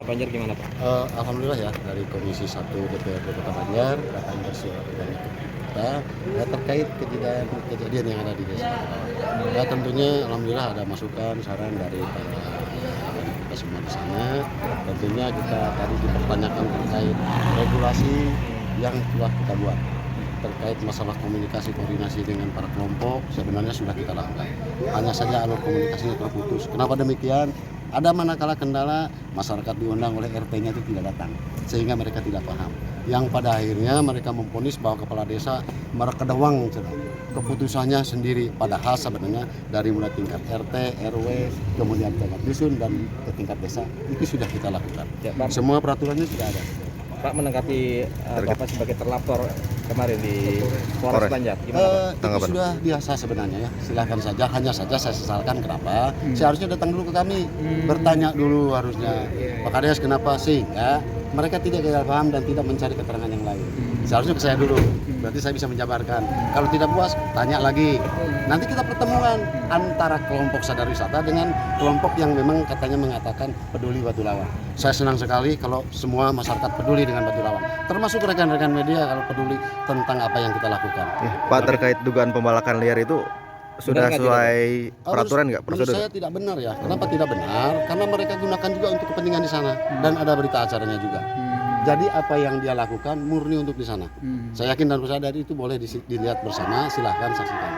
Banjar gimana Pak? Alhamdulillah ya, dari Komisi 1 DPRD Kota Banjar datang bersurat kepada kita terkait kejadian yang ada di desa. Ya, tentunya alhamdulillah ada masukan saran dari kita semua di sana. Tentunya kita tadi dipertanyakan terkait regulasi yang telah kita buat terkait masalah komunikasi koordinasi dengan para kelompok sebenarnya sudah kita lakukan. Hanya saja alur komunikasinya terputus. Kenapa demikian? Ada manakala kendala masyarakat diundang oleh RT-nya itu tidak datang sehingga mereka tidak paham. Yang pada akhirnya mereka memvonis bahwa kepala desa merekedawang keputusannya sendiri, padahal sebenarnya dari mulai tingkat RT, RW, kemudian tingkat dusun dan ke tingkat desa itu sudah kita lakukan. Ya, Pak. Semua peraturannya sudah ada. Pak menanggapi Bapak sebagai terlapor kemarin di Polres Banjar, gimana Pak? Itu sudah biasa sebenarnya ya. Silahkan saja, hanya saja saya sesalkan kenapa seharusnya datang dulu ke kami, bertanya dulu harusnya Pak Kades kenapa sehingga mereka tidak paham dan tidak mencari keterangan yang lain. Seharusnya ke saya dulu, berarti saya bisa menjabarkan. Kalau tidak puas, tanya lagi. Nanti kita pertemuan antara kelompok sadar wisata dengan kelompok yang memang katanya mengatakan peduli Batu Lawang. Saya senang sekali kalau semua masyarakat peduli dengan Batu Lawang, termasuk rekan-rekan media kalau peduli tentang apa yang kita lakukan. Ya, Pak, terkait dugaan pembalakan liar itu sudah sesuai peraturan nggak? Menurut saya tidak benar ya. Kenapa tidak benar? Karena mereka gunakan juga untuk kepentingan di sana dan ada berita acaranya juga. Jadi apa yang dia lakukan murni untuk di sana. Saya yakin dan percaya dari itu boleh dilihat bersama. Silahkan saksikan.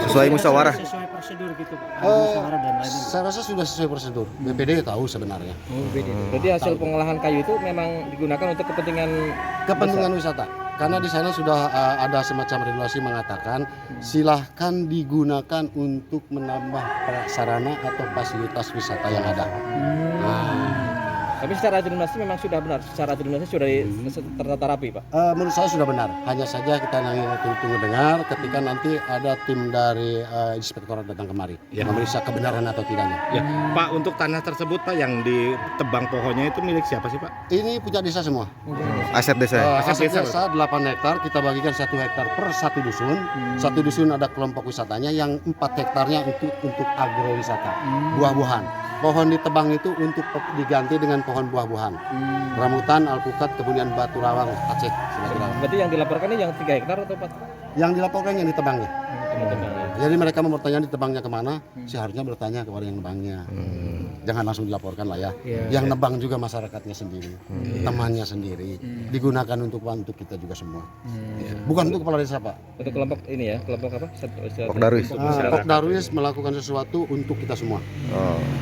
Sesuai musyawarah. Sesuai prosedur gitu Pak. Musyawarah dan lain-lain. Saya rasa sudah sesuai prosedur. BPD tahu sebenarnya. Berarti hasil pengolahan kayu itu memang digunakan untuk kepentingan Wisata. Karena di sana sudah ada semacam regulasi mengatakan silahkan digunakan untuk menambah sarana atau fasilitas wisata yang ada. Tapi secara administrasi memang sudah benar, secara administrasi sudah tertata rapi Pak? Menurut saya sudah benar, hanya saja kita tunggu dengar ketika nanti ada tim dari inspektorat datang kemari memeriksa kebenaran atau tidaknya. Ya, Pak, untuk tanah tersebut Pak yang ditebang pohonnya itu milik siapa sih Pak? Ini punya desa semua. Aset desa. Aset desa 8 hektar, kita bagikan 1 hektar per satu dusun. Satu dusun ada kelompok wisatanya yang 4 hektarnya untuk agrowisata, buah-buahan. Pohon ditebang itu untuk diganti dengan pohon buah-buahan, rambutan, alpukat, kemudian Batu Lawang, Aceh. Berarti yang dilaporkan ini yang 3 hektar atau Pak? Yang dilaporkan yang ditebangnya. Jadi mereka mau bertanya ditebangnya kemana, seharusnya bertanya kepada yang nebangnya. Jangan langsung dilaporkan lah ya. Yang nebang juga masyarakatnya sendiri, temannya sendiri, digunakan untuk kita juga semua. Bukan untuk kepala desa Pak. Untuk kelompok ini ya, kelompok apa? Pok Darwis. Pok Darwis melakukan sesuatu untuk kita semua.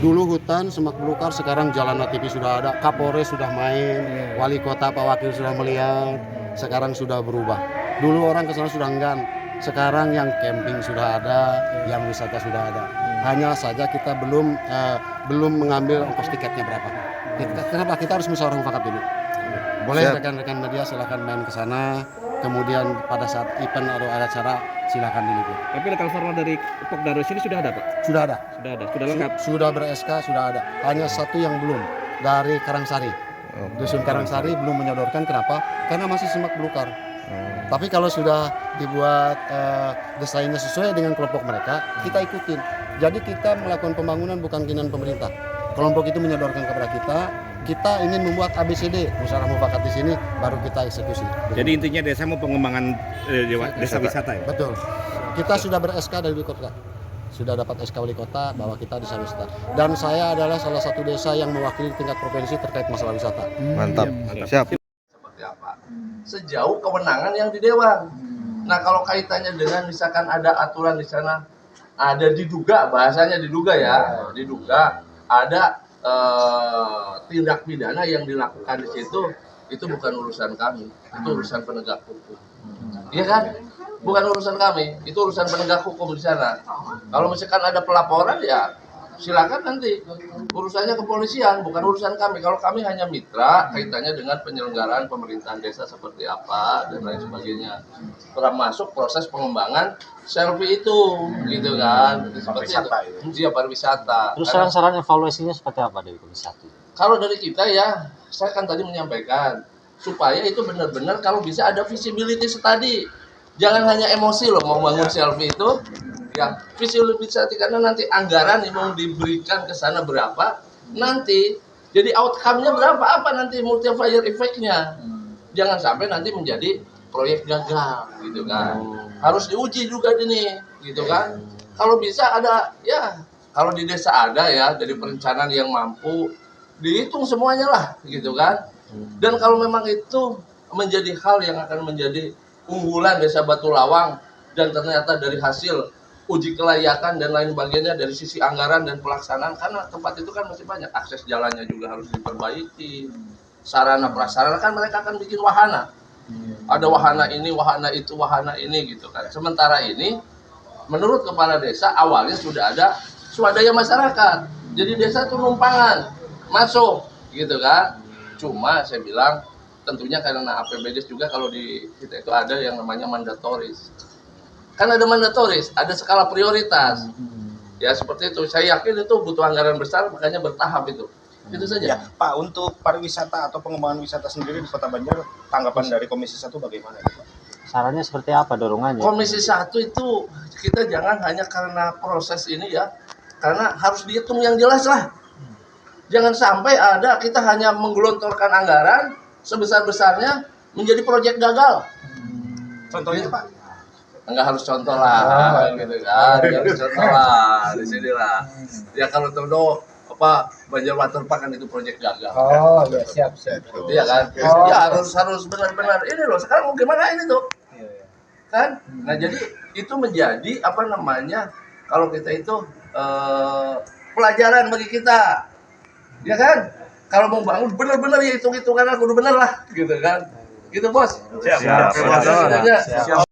Dulu hutan semak belukar, sekarang jalan ATV sudah ada, Kapolres sudah main, wali kota Pak Wakil sudah melihat, sekarang sudah berubah. Dulu orang kesana sudah enggan, sekarang yang camping sudah ada, yang wisata sudah ada. Hanya saja kita belum mengambil ongkos tiketnya berapa. Kenapa kita harus musyawarah mufakat dulu? Boleh rekan-rekan media silakan main ke sana. Kemudian pada saat event atau ada acara silakan diliput. Tapi legal formal dari Pok Darwis ini sudah ada Pak? Sudah ada. Sudah lengkap. Sudah ber-SK, sudah ada. Hanya satu yang belum dari Karangsari. Dusun Karangsari belum menyodorkan. Kenapa? Karena masih semak belukar. Tapi kalau sudah dibuat desainnya sesuai dengan kelompok mereka, kita ikutin. Jadi kita melakukan pembangunan bukan keinginan pemerintah. Kelompok itu menyodorkan kepada kita ingin membuat ABCD, musyawarah mufakat di sini, baru kita eksekusi. Jadi intinya desa mau pengembangan desa wisata ya? Betul. Kita sudah ber-SK dari wali kota. Sudah dapat SK wali kota bahwa kita desa wisata. Dan saya adalah salah satu desa yang mewakili tingkat provinsi terkait masalah wisata. Mantap. Siap. Seperti apa? sejauh kewenangan yang di dewan. Nah, kalau kaitannya dengan misalkan ada aturan di sana, ada diduga, bahasanya diduga ya, diduga ada tindak pidana yang dilakukan di situ, itu bukan urusan kami, itu urusan penegak hukum. Iya kan? Bukan urusan kami, itu urusan penegak hukum di sana. Kalau misalkan ada pelaporan ya silakan nanti urusannya kepolisian, bukan urusan kami. Kalau kami hanya mitra kaitannya dengan penyelenggaraan pemerintahan desa seperti apa dan lain sebagainya, termasuk proses pengembangan selfie itu, gitu kan, seperti itu. Iya, pariwisata. Terus Karena saran-saran evaluasinya seperti apa dari Komisi 1? kalau dari kita ya, saya kan tadi menyampaikan supaya itu benar-benar kalau bisa ada visibility study. Jangan hanya emosi loh mau bangun selfie itu. Ya, visibility study karena nanti anggaran yang mau diberikan ke sana berapa, nanti jadi outcome-nya berapa, apa nanti multiplier effect-nya. Jangan sampai nanti menjadi proyek gagal gitu kan. Harus diuji juga ini gitu kan. Kalau bisa ada ya, kalau di desa ada ya dari perencanaan yang mampu dihitung semuanya lah gitu kan. Dan kalau memang itu menjadi hal yang akan menjadi unggulan desa Batu Lawang dan ternyata dari hasil uji kelayakan dan lain sebagainya dari sisi anggaran dan pelaksanaan, karena tempat itu kan masih banyak, akses jalannya juga harus diperbaiki, sarana prasarana kan mereka akan bikin wahana, ada wahana ini, wahana itu, wahana ini gitu kan. Sementara ini menurut kepala desa awalnya sudah ada swadaya masyarakat, jadi desa itu numpangan masuk gitu kan. Cuma saya bilang tentunya karena APBD juga kalau di kita itu ada yang namanya mandatoris. Kan ada mandatoris, ada skala prioritas. Ya seperti itu. Saya yakin itu butuh anggaran besar, makanya bertahap itu. Itu saja. Ya, Pak, untuk pariwisata atau pengembangan wisata sendiri di Kota Banjar, tanggapan dari Komisi 1 bagaimana, Pak? Sarannya seperti apa dorongannya? Komisi 1 itu kita jangan hanya karena proses ini ya, karena harus dihitung yang jelas lah. Jangan sampai ada kita hanya menggelontorkan anggaran sebesar-besarnya menjadi proyek gagal. Contohnya, Pak? Enggak harus contoh lah, gitu kan. Enggak harus contoh lah, di sini lah. Ya kalau contoh apa Banjar Waterpark kan itu proyek gagal. Oh ya, siap. Iya kan? Ya harus benar-benar ini loh. Sekarang mau gimana ini tuh? Kan? Nah, jadi itu menjadi apa namanya? Kalau kita itu pelajaran bagi kita. Ya kan? Kalau mau bangun benar-benar ya hitung-hitungan aku udah benar lah, gitu kan? Gitu, Bos. Siap. Siap. Siap.